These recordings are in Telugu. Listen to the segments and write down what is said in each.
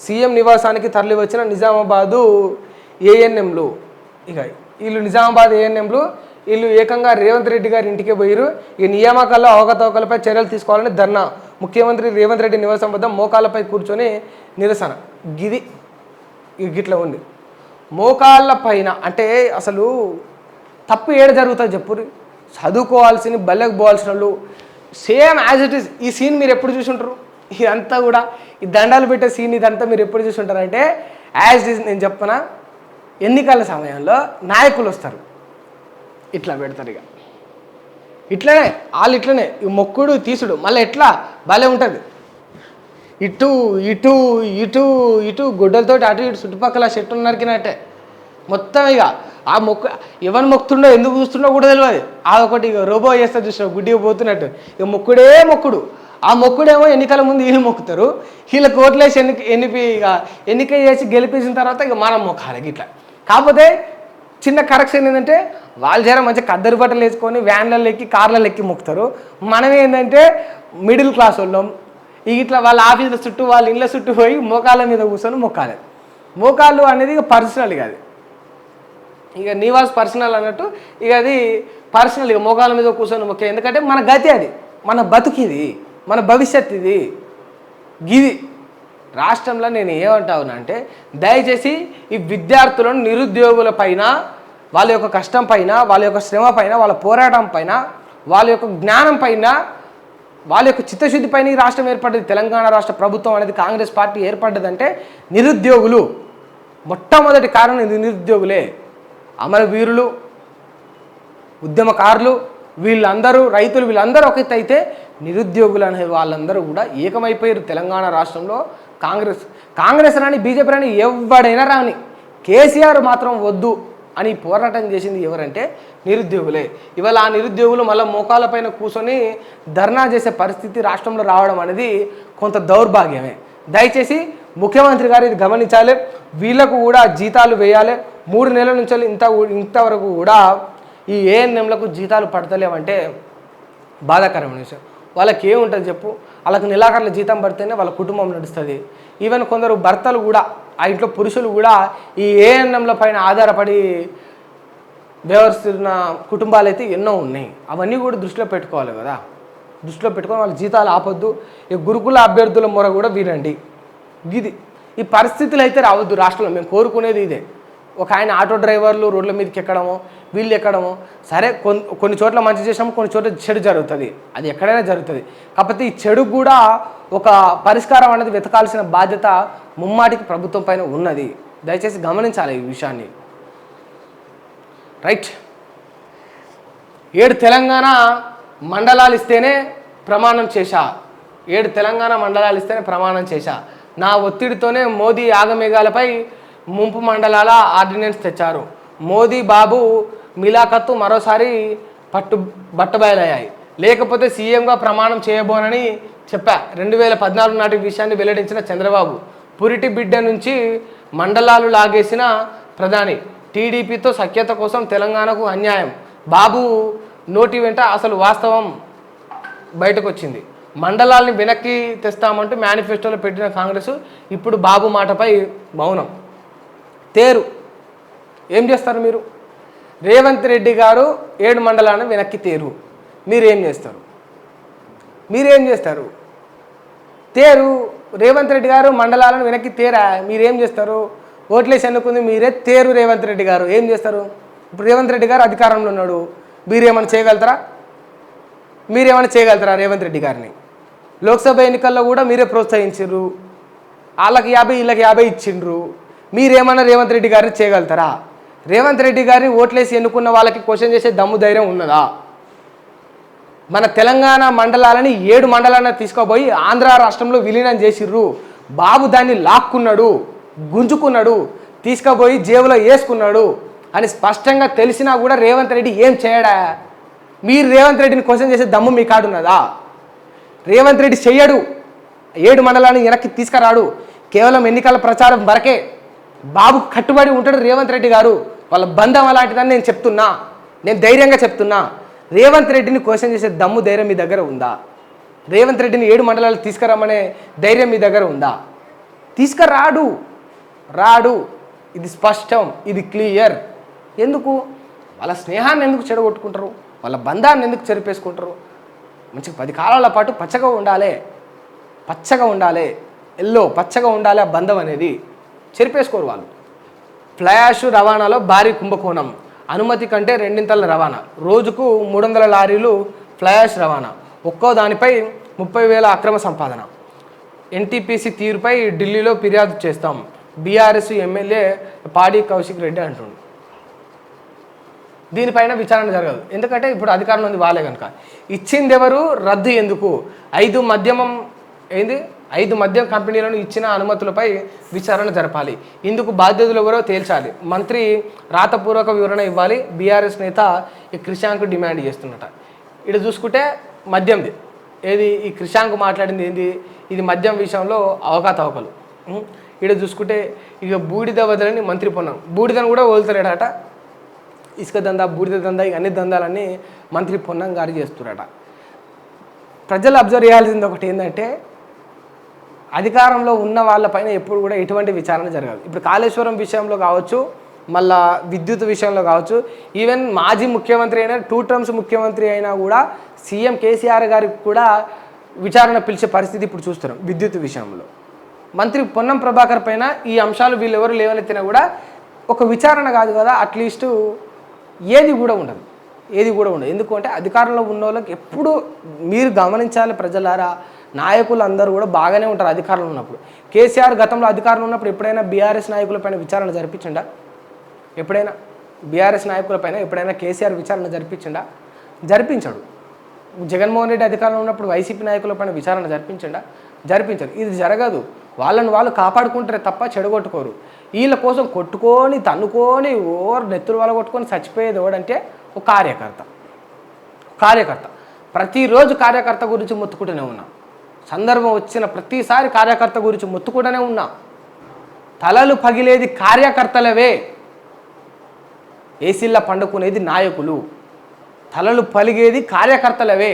సీఎం నివాసానికి తరలి వచ్చిన నిజామాబాదు ఏఎన్ఎంలు. ఇక వీళ్ళు నిజామాబాద్ ఏఎన్ఎంలు వీళ్ళు ఏకంగా రేవంత్ రెడ్డి గారి ఇంటికి పోయిరు. ఈ నియామకాల్లో అవకతవకలపై చర్యలు తీసుకోవాలని ధర్నా. ముఖ్యమంత్రి రేవంత్ రెడ్డి నివాసం వద్ద మోకాళ్ళపై కూర్చొని నిరసన. గిట్లా ఉంది మోకాళ్ళ పైన. అంటే అసలు తప్పు ఏడ జరుగుతుంది చెప్పు. చదువుకోవాల్సిన బల్లెకు పోవాల్సిన వాళ్ళు సేమ్ యాజ్ ఇట్ ఈస్. ఈ సీన్ మీరు ఎప్పుడు చూసి ఉంటారు? ఇదంతా కూడా ఈ దండాలు పెట్టే సీన్ ఇదంతా మీరు ఎప్పుడు చూసి ఉంటారంటే యాజ్ ఇట్ ఈస్. నేను చెప్పనా, ఎన్నికల సమయంలో నాయకులు వస్తారు, ఇట్లా పెడతారు. ఇక ఇట్లనే వాళ్ళు ఇట్లనే మొక్కుడు తీసుడు మళ్ళీ ఎట్లా భలే ఉంటుంది. ఇటు ఇటు ఇటు ఇటు గుడ్డలతో అటు ఇటు చుట్టుపక్కల చెట్టు నరికినట్టే మొత్తం. ఇక ఆ మొక్కు ఎవరు మొక్కుతుండో ఎందుకు చూస్తుండో కూడా తెలియదు. ఆ ఒకటి ఇక రోబో చేస్తే చూసిన గుడ్డిగా పోతున్నట్టు ఇక మొక్కుడే మొక్కుడు. ఆ మొక్కుడేమో ఎన్నికల ముందు వీళ్ళు మొక్కుతారు, వీళ్ళ కోట్లేసి ఎన్నిక చేసి గెలిపించిన తర్వాత ఇక మనం మొక్కాలి ఇట్లా. కాకపోతే చిన్న కరెక్షన్ ఏంటంటే వాళ్ళు జర మంచిగా కద్దరు బట్టలు వేసుకొని వ్యాన్లలో ఎక్కి కార్లలో ఎక్కి మొక్కుతారు. మనం ఏంటంటే మిడిల్ క్లాస్ వాళ్ళం ఇట్లా వాళ్ళ ఆఫీసుల చుట్టూ వాళ్ళ ఇళ్ళ చుట్టూ పోయి మోకాళ్ళ మీద కూర్చొని మొక్కాలి. మోకాళ్ళు అనేది ఇక పర్సనల్. ఇక అది ఇక నివాస్ పర్సనల్ అన్నట్టు ఇక అది పర్సనల్. ఇక మోకాళ్ళ మీద కూర్చొని మొక్కే. ఎందుకంటే మన గతి అది, మన బతుకిది, మన భవిష్యత్ ఇది. గిది రాష్ట్రంలో నేను ఏమంటావునంటే దయచేసి ఈ విద్యార్థులను నిరుద్యోగుల పైన, వాళ్ళ యొక్క కష్టం పైన, వాళ్ళ యొక్క శ్రమ పైన, వాళ్ళ పోరాటం పైన, వాళ్ళ యొక్క జ్ఞానం పైన, వాళ్ళ యొక్క చిత్తశుద్ధి పైన ఈ రాష్ట్రం ఏర్పడ్డది. తెలంగాణ రాష్ట్ర ప్రభుత్వం అనేది కాంగ్రెస్ పార్టీ ఏర్పడ్డదంటే నిరుద్యోగులు. మొట్టమొదటి కారణం ఇది నిరుద్యోగులే. అమరవీరులు, ఉద్యమకారులు వీళ్ళందరూ, రైతులు వీళ్ళందరూ ఒక ఎత్తు అయితే నిరుద్యోగులు అనే వాళ్ళందరూ కూడా ఏకమైపోయారు తెలంగాణ రాష్ట్రంలో. కాంగ్రెస్ రాని బీజేపీ రాని ఎవడైనా రాని కేసీఆర్ మాత్రం వద్దు అని పోరాటం చేసింది ఎవరంటే నిరుద్యోగులే. ఇవాళ ఆ నిరుద్యోగులు మళ్ళీ మోకాళ్ళపైన కూర్చొని ధర్నా చేసే పరిస్థితి రాష్ట్రంలో రావడం అనేది కొంత దౌర్భాగ్యమే. దయచేసి ముఖ్యమంత్రి గారు ఇది గమనించాలి. వీళ్ళకు కూడా జీతాలు వేయాలి. 3 నెలల నుంచి ఇంతవరకు కూడా ఈ ఏఎన్ఎంలకు జీతాలు పడతలేవంటే బాధాకరమైన విషయం. వాళ్ళకి ఏముంటుంది చెప్పు? వాళ్ళకి నెలాఖరుల జీతం పడితేనే వాళ్ళ కుటుంబం నడుస్తుంది. ఈవెన్ కొందరు భర్తలు కూడా, ఆ ఇంట్లో పురుషులు కూడా ఈ ఏఎన్ఎంల పైన ఆధారపడి వ్యవహరిస్తున్న కుటుంబాలు అయితే ఎన్నో ఉన్నాయి. అవన్నీ కూడా దృష్టిలో పెట్టుకోవాలి కదా. దృష్టిలో పెట్టుకొని వాళ్ళ జీతాలు ఆపొద్దు. ఈ గురుకుల అభ్యర్థుల మొర కూడా వినండి. ఇది ఈ పరిస్థితులు అయితే రావద్దు రాష్ట్రంలో. మేము కోరుకునేది ఇదే. ఒక ఆయన ఆటో డ్రైవర్లు రోడ్ల మీదకి ఎక్కడమో, వీళ్ళు ఎక్కడమో, సరే కొన్ని చోట్ల మంచి చేసాము, కొన్ని చోట్ల చెడు జరుగుతుంది. అది ఎక్కడైనా జరుగుతుంది. కాకపోతే ఈ చెడు కూడా ఒక పరిష్కారం అనేది వెతకాల్సిన బాధ్యత ముమ్మాటికి ప్రభుత్వం పైన ఉన్నది. దయచేసి గమనించాలి ఈ విషయాన్ని. రైట్. 7 తెలంగాణ మండలాలు ఇస్తేనే ప్రమాణం చేశా. 7 తెలంగాణ మండలాలు ఇస్తేనే ప్రమాణం చేశా. నా ఒత్తిడితోనే మోదీ ఆగమేఘాలపై ముంపు మండలాల ఆర్డినెన్స్ తెచ్చారు. మోదీ బాబు మిలాఖత్తు మరోసారి బట్టబయలయ్యాయి. లేకపోతే సీఎంగా ప్రమాణం చేయబోనని చెప్పా. 2014 నాటి విషయాన్ని వెల్లడించిన చంద్రబాబు పురిటి బిడ్డ నుంచి మండలాలు లాగేసిన ప్రధాని. టీడీపీతో సఖ్యత కోసం తెలంగాణకు అన్యాయం. బాబు నోటి వెంట అసలు వాస్తవం బయటకు వచ్చింది. మండలాల్ని వెనక్కి తెస్తామంటూ మేనిఫెస్టోలో పెట్టిన కాంగ్రెస్ ఇప్పుడు బాబు మాటపై మౌనం. తేరు ఏం చేస్తారు మీరు? రేవంత్ రెడ్డి గారు 7 మండలాలను వెనక్కి తేరు. మీరేం చేస్తారు? తేరు రేవంత్ రెడ్డి గారు మండలాలను వెనక్కి తేరా. మీరేం చేస్తారు? ఓట్లేసి ఎన్నుకుంది మీరే. తేరు రేవంత్ రెడ్డి గారు ఏం చేస్తారు? ఇప్పుడు రేవంత్ రెడ్డి గారు అధికారంలో ఉన్నాడు. మీరేమైనా చేయగలుగుతారా? రేవంత్ రెడ్డి గారిని లోక్సభ ఎన్నికల్లో కూడా మీరే ప్రోత్సహించారు. వాళ్ళకి 50 వీళ్ళకి 50 ఇచ్చిండ్రు. మీరేమన్నా రేవంత్ రెడ్డి గారిని చేయగలుగుతారా? రేవంత్ రెడ్డి గారిని ఓట్లేసి ఎన్నుకున్న వాళ్ళకి క్వశ్చన్ చేసే దమ్ము ధైర్యం ఉన్నదా? మన తెలంగాణ మండలాలని 7 మండలాలను తీసుకుపోయి ఆంధ్ర రాష్ట్రంలో విలీనం చేసిర్రు. బాబు దాన్ని లాక్కున్నాడు, గుంజుకున్నాడు, తీసుకుపోయి జేబులో వేసుకున్నాడు అని స్పష్టంగా తెలిసినా కూడా రేవంత్ రెడ్డి ఏం చేయడా? మీరు రేవంత్ రెడ్డిని క్వశ్చన్ చేసే దమ్ము మీ కాడున్నదా? రేవంత్ రెడ్డి చెయ్యడు. 7 మండలాన్ని వెనక్కి తీసుకురాడు. కేవలం ఎన్నికల ప్రచారం వరకే బాబు కట్టుబడి ఉంటాడు రేవంత్ రెడ్డి గారు. వాళ్ళ బంధం అలాంటిదని నేను చెప్తున్నా. నేను ధైర్యంగా చెప్తున్నా. రేవంత్ రెడ్డిని క్వశ్చన్ చేసే దమ్ము ధైర్యం మీ దగ్గర ఉందా? రేవంత్ రెడ్డిని 7 మండలాలు తీసుకురమ్మనే ధైర్యం మీ దగ్గర ఉందా? తీసుకురాడు రాడు. ఇది స్పష్టం, ఇది క్లియర్. ఎందుకు? వాళ్ళ స్నేహాన్ని ఎందుకు చెడగొట్టుకుంటారు? వాళ్ళ బంధాన్ని ఎందుకు చెరిపేసుకుంటారు? మంచిగా 10 కాలాల పాటు పచ్చగా ఉండాలి, పచ్చగా ఉండాలి ఆ బంధం అనేది. చెరిపేసుకోరు వాళ్ళు. ఫ్లయాష్ రవాణాలో భారీ కుంభకోణం, అనుమతి కంటే 2 రవాణా, రోజుకు 300 లారీలు ఫ్లయాష్ రవాణా, ఒక్కో దానిపై 30,000 అక్రమ సంపాదన. ఎన్టీపీసీ తీరుపై ఢిల్లీలో ఫిర్యాదు చేస్తాం, బీఆర్ఎస్ ఎమ్మెల్యే పాడి కౌశిక్ రెడ్డి అంటుండు. దీనిపైన విచారణ జరగదు, ఎందుకంటే ఇప్పుడు అధికారంలో ఉంది వాళ్ళే కనుక. ఇచ్చిందెవరు, రద్దు ఎందుకు? 5 మద్యం కంపెనీలను ఇచ్చిన అనుమతులపై విచారణ జరపాలి, ఇందుకు బాధ్యతలు ఎవరో తేల్చాలి, మంత్రి రాతపూర్వక వివరణ ఇవ్వాలి, బీఆర్ఎస్ నేత ఈ క్రిషాంక్ డిమాండ్ చేస్తున్నట. ఇక్కడ చూసుకుంటే మద్యంది ఏది, ఈ క్రిషాంక్ మాట్లాడింది ఏంది, ఇది మద్యం విషయంలో అవకతవకలు. ఇక్కడ చూసుకుంటే ఇక బూడిద వదలని మంత్రి పొన్నం, బూడిదను కూడా వదులుతాడట. ఇసుక దందా, బూడిద దందా, ఇక అన్ని దందాలన్నీ మంత్రి పొన్నం గారు చేస్తున్నారట. ప్రజలు అబ్జర్వ్ చేయాల్సింది ఒకటి ఏంటంటే, అధికారంలో ఉన్న వాళ్ళపైన ఎప్పుడు కూడా ఎటువంటి విచారణ జరగదు. ఇప్పుడు కాళేశ్వరం విషయంలో కావచ్చు, మళ్ళా విద్యుత్ విషయంలో కావచ్చు, ఈవెన్ మాజీ ముఖ్యమంత్రి అయినా 2 టర్మ్స్ ముఖ్యమంత్రి అయినా కూడా సీఎం కేసీఆర్ గారికి కూడా విచారణ పిలిచే పరిస్థితి ఇప్పుడు చూస్తున్నాం. విద్యుత్ విషయంలో మంత్రి పొన్నం ప్రభాకర్ పైన ఈ అంశాలు వీళ్ళెవరు లేవనెత్తినా కూడా ఒక విచారణ కాదు కదా, అట్లీస్ట్ ఏది కూడా ఉండదు. ఎందుకంటే అధికారంలో ఉన్న వాళ్ళకి ఎప్పుడు మీరు గమనించాలి ప్రజలారా, నాయకులు అందరూ కూడా బాగానే ఉంటారు అధికారంలో ఉన్నప్పుడు. కేసీఆర్ గతంలో అధికారంలో ఉన్నప్పుడు ఎప్పుడైనా బీఆర్ఎస్ నాయకులపైన విచారణ జరిపించిండా? బీఆర్ఎస్ నాయకులపైన ఎప్పుడైనా కేసీఆర్ విచారణ జరిపించాడు. జగన్మోహన్ రెడ్డి అధికారంలో ఉన్నప్పుడు వైసీపీ నాయకులపైన విచారణ జరిపించాడు. ఇది జరగదు. వాళ్ళని వాళ్ళు కాపాడుకుంటారే తప్ప చెడగొట్టుకోరు. వీళ్ళ కోసం కొట్టుకొని తన్నుకొని నెత్తురు వాళ్ళ కొట్టుకొని చచ్చిపోయేది ఎవడంటే ఒక కార్యకర్త. ప్రతిరోజు కార్యకర్త గురించి మొత్తుకుంటూనే ఉన్నా, సందర్భం వచ్చిన ప్రతిసారి కార్యకర్త గురించి మొత్తుకుంటూనే ఉన్నా. తలలు పగిలేది కార్యకర్తలవే, ఏసీల్లా పండుకునేది నాయకులు. తలలు పలిగేది కార్యకర్తలవే,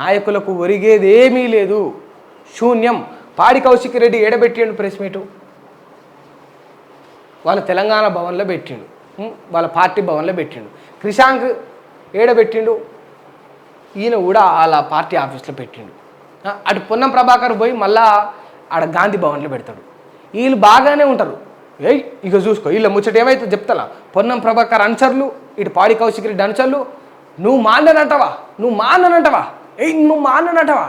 నాయకులకు ఒరిగేది ఏమీ లేదు, శూన్యం. పాడి కౌశిక్ రెడ్డి ఏడబెట్టిండు ప్రెస్ మీటు, వాళ్ళ తెలంగాణ భవన్లో పెట్టిండు, వాళ్ళ పార్టీ భవన్లో పెట్టిండు. క్రిషాంక్ ఏడబెట్టిండు, ఈయన కూడా వాళ్ళ పార్టీ ఆఫీస్లో పెట్టిండు. అటు పొన్నం ప్రభాకర్ పోయి మళ్ళా ఆడ గాంధీ భవన్లో పెడతాడు. వీళ్ళు బాగానే ఉంటారు. ఇక చూసుకో వీళ్ళ ముచ్చట ఏమైతే చెప్తా. పొన్నం ప్రభాకర్ అనుచరులు, ఇటు పాడి కౌశిక్ రెడ్డి అనుచరులు, నువ్వు మాండనంటావా, నువ్వు మాండనంటావా,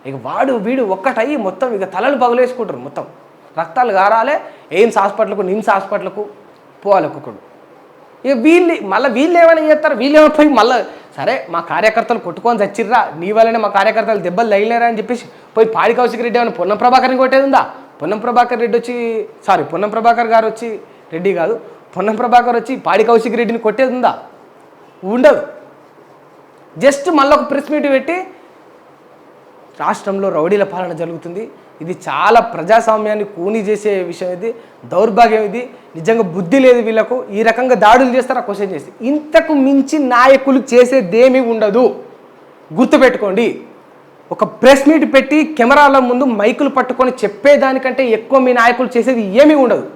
ఇక వాడు వీడు ఒక్కటయ్యి మొత్తం ఇక తలలు పగులేసుకుంటారు. మొత్తం రక్తాలు గారాలే. ఎయిమ్స్ హాస్పిటల్కు, నిమ్స్ హాస్పిటల్కు పోవాలి ఒక్కొక్కడు. ఇక వీళ్ళు ఏమైనా చేస్తారు, వీళ్ళేమో పోయి మళ్ళీ సరే మా కార్యకర్తలు కొట్టుకొని చచ్చిర్రా, నీ వల్లనే మా కార్యకర్తలు దెబ్బలు తగిలేరా అని చెప్పేసి పోయి పాడి కౌశిక్ రెడ్డి ఏమైనా పొన్నం ప్రభాకర్ని కొట్టేది ఉందా? పొన్నం ప్రభాకర్ గారు వచ్చి రెడ్డి కాదు, పొన్నం ప్రభాకర్ వచ్చి పాడి కౌశిక్ రెడ్డిని కొట్టేది ఉందా? ఉండదు. జస్ట్ మళ్ళీ ఒక ప్రెస్ మీట్ పెట్టి రాష్ట్రంలో రౌడీల పాలన జరుగుతుంది, ఇది చాలా ప్రజాస్వామ్యాన్ని కూని చేసే విషయం, ఇది దౌర్భాగ్యం, ఇది నిజంగా బుద్ధి లేదు వీళ్ళకు, ఈ రకంగా దాడులు చేస్తారా క్వశ్చన్ చేసి. ఇంతకు మించి నాయకులు చేసేదేమీ ఉండదు, గుర్తుపెట్టుకోండి. ఒక ప్రెస్ మీట్ పెట్టి కెమెరాల ముందు మైకులు పట్టుకొని చెప్పేదానికంటే ఎక్కువ మీ నాయకులు చేసేది ఏమీ ఉండదు.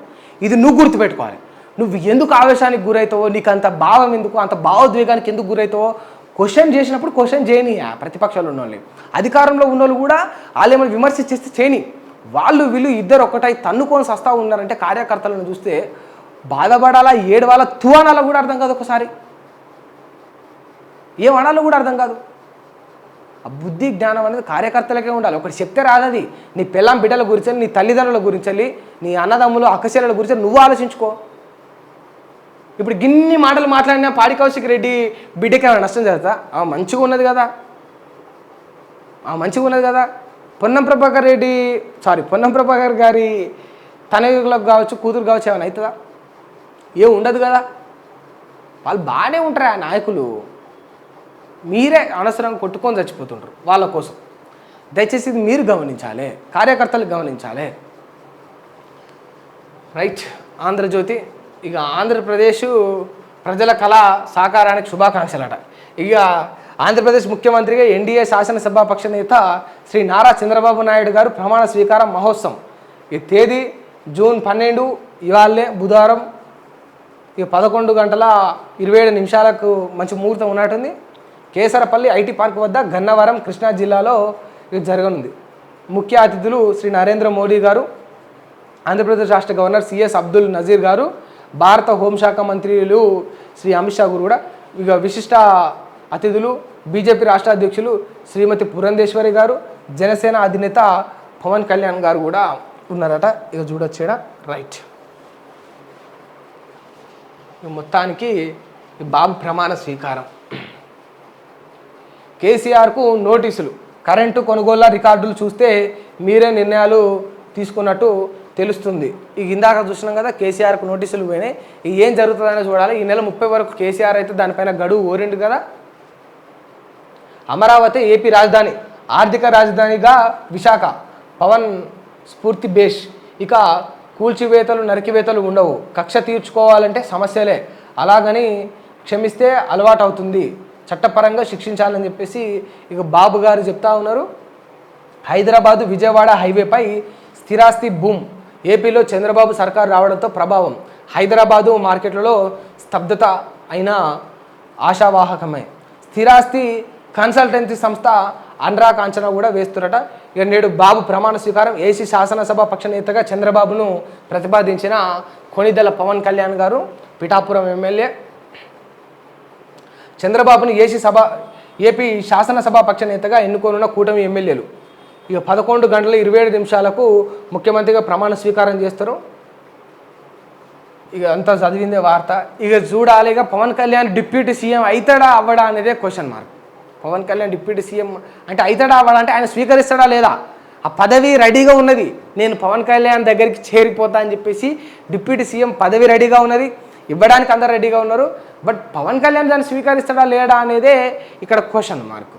ఇది నువ్వు గుర్తుపెట్టుకోవాలి. నువ్వు ఎందుకు ఆవేశానికి గురవుతావో, నీకు అంత భావం ఎందుకు, అంత భావోద్వేగానికి ఎందుకు గురవుతావో క్వశ్చన్ చేసినప్పుడు క్వశ్చన్ చేయని. ప్రతిపక్షాలు ఉన్నోళ్ళని, అధికారంలో ఉన్నోళ్ళు కూడా వాళ్ళు ఏమైనా విమర్శించేస్తే చేయని. వీళ్ళు ఇద్దరు ఒకటై తన్నుకొని సస్తా ఉన్నారంటే కార్యకర్తలను చూస్తే బాధపడాలా, ఏడవాలా, తువానాలో కూడా అర్థం కాదు. ఒకసారి ఏం అనాలో కూడా అర్థం కాదు. ఆ బుద్ధి జ్ఞానం అనేది కార్యకర్తలకే ఉండాలి. ఒకటి చెప్తే రాదది. నీ పిల్లం బిడ్డల గురించి, నీ తల్లిదండ్రుల గురించి, నీ అన్నదమ్ములు అక్కచెల్లెల గురించి నువ్వు ఆలోచించుకో. ఇప్పుడు గిన్ని మాటలు మాట్లాడినా పాడి కౌశిక్ రెడ్డి బిడ్డకి ఏమైనా నష్టం జరుగుతా? మంచిగా ఉన్నది కదా. పొన్నం ప్రభాకర్ గారి తనయులకు కావచ్చు, కూతురు కావచ్చు, ఏమైనా అవుతుందా? ఏం ఉండదు కదా. వాళ్ళు బాగానే ఉంటారు ఆ నాయకులు. మీరే అనవసరంగా కొట్టుకొని చచ్చిపోతుంటారు వాళ్ళ కోసం. దయచేసి ఇది మీరు గమనించాలి, కార్యకర్తలు గమనించాలి. రైట్. ఆంధ్రజ్యోతి, ఇక ఆంధ్రప్రదేశ్ ప్రజల కళ సాకారానికి శుభాకాంక్షలట. ఇక ఆంధ్రప్రదేశ్ ముఖ్యమంత్రిగా ఎన్డీఏ శాసనసభాపక్ష నేత శ్రీ నారా చంద్రబాబు నాయుడు గారు ప్రమాణ స్వీకారం మహోత్సవం ఈ తేదీ జూన్ 12 ఇవాళే బుధవారం. ఇక 11:27 మంచి ముహూర్తం ఉన్నట్టుంది. కేసరపల్లి ఐటీ పార్క్ వద్ద గన్నవరం కృష్ణా జిల్లాలో ఇది జరగనుంది. ముఖ్య అతిథులు శ్రీ నరేంద్ర మోడీ గారు, ఆంధ్రప్రదేశ్ రాష్ట్ర గవర్నర్ సిఎస్ అబ్దుల్ నజీర్ గారు, భారత హోంశాఖ మంత్రులు శ్రీ అమిత్ షా గారు కూడా ఇక విశిష్ట అతిథులు బీజేపీ రాష్ట్ర అధ్యక్షులు శ్రీమతి పురంధేశ్వరి గారు, జనసేన అధినేత పవన్ కళ్యాణ్ గారు కూడా ఉన్నారట. ఇక చూడొచ్చేడా రైట్. మొత్తానికి బాబు ప్రమాణ స్వీకారం. కేసీఆర్కు నోటీసులు. కరెంటు కొనుగోళ్ల రికార్డులు చూస్తే మీరే నిర్ణయాలు తీసుకున్నట్టు తెలుస్తుంది. ఇక ఇందాక చూసినాం కదా, కేసీఆర్కు నోటీసులు పోయినాయి. ఇక ఏం జరుగుతుందని చూడాలి. ఈ నెల 30 వరకు కేసీఆర్ అయితే దానిపైన గడువు ఓరిండు కదా. అమరావతి ఏపీ రాజధాని, ఆర్థిక రాజధానిగా విశాఖ, పవన్ స్ఫూర్తి బేష్. ఇక కూల్చివేతలు నరికివేతలు ఉండవు, కక్ష తీర్చుకోవాలంటే సమస్యలే, అలాగని క్షమిస్తే అలవాటు అవుతుంది, చట్టపరంగా శిక్షించాలని చెప్పేసి ఇక బాబు గారు చెప్తా ఉన్నారు. హైదరాబాదు విజయవాడ హైవేపై స్థిరాస్తి బూమ్. ఏపీలో చంద్రబాబు సర్కారు రావడంతో ప్రభావం. హైదరాబాదు మార్కెట్లలో స్తబ్దత అయినా ఆశావాహకమే. స్థిరాస్తి కన్సల్టెన్సీ సంస్థ అన్రాక్ అంచనా కూడా వేస్తున్నట. ఇక నేడు బాబు ప్రమాణ స్వీకారం. ఏసీ శాసనసభ పక్ష నేతగా చంద్రబాబును ప్రతిపాదించిన కొణిదెల పవన్ కళ్యాణ్ గారు, పిఠాపురం ఎమ్మెల్యే. చంద్రబాబును ఏపీ శాసనసభ పక్ష నేతగా ఎన్నుకోనున్న కూటమి ఎమ్మెల్యేలు ఇక 11:27 ముఖ్యమంత్రిగా ప్రమాణ స్వీకారం చేస్తారు. ఇక అంతా చదివిందే వార్త. ఇక చూడాలి, ఇక పవన్ కళ్యాణ్ డిప్యూటీ సీఎం అవుతాడా అవ్వడా అనేదే question mark. Pawan Kalyan deputy CM అంటే అవుతాడా అవ్వడా అంటే ఆయన స్వీకరిస్తాడా లేదా, ఆ పదవి రెడీగా ఉన్నది. నేను పవన్ కళ్యాణ్ దగ్గరికి చేరిపోతా అని చెప్పేసి డిప్యూటీ సీఎం పదవి రెడీగా ఉన్నది, ఇవ్వడానికి అందరు రెడీగా ఉన్నారు. బట్ పవన్ కళ్యాణ్ దాన్ని స్వీకరిస్తాడా లేడా అనేదే ఇక్కడ క్వశ్చన్ మార్క్.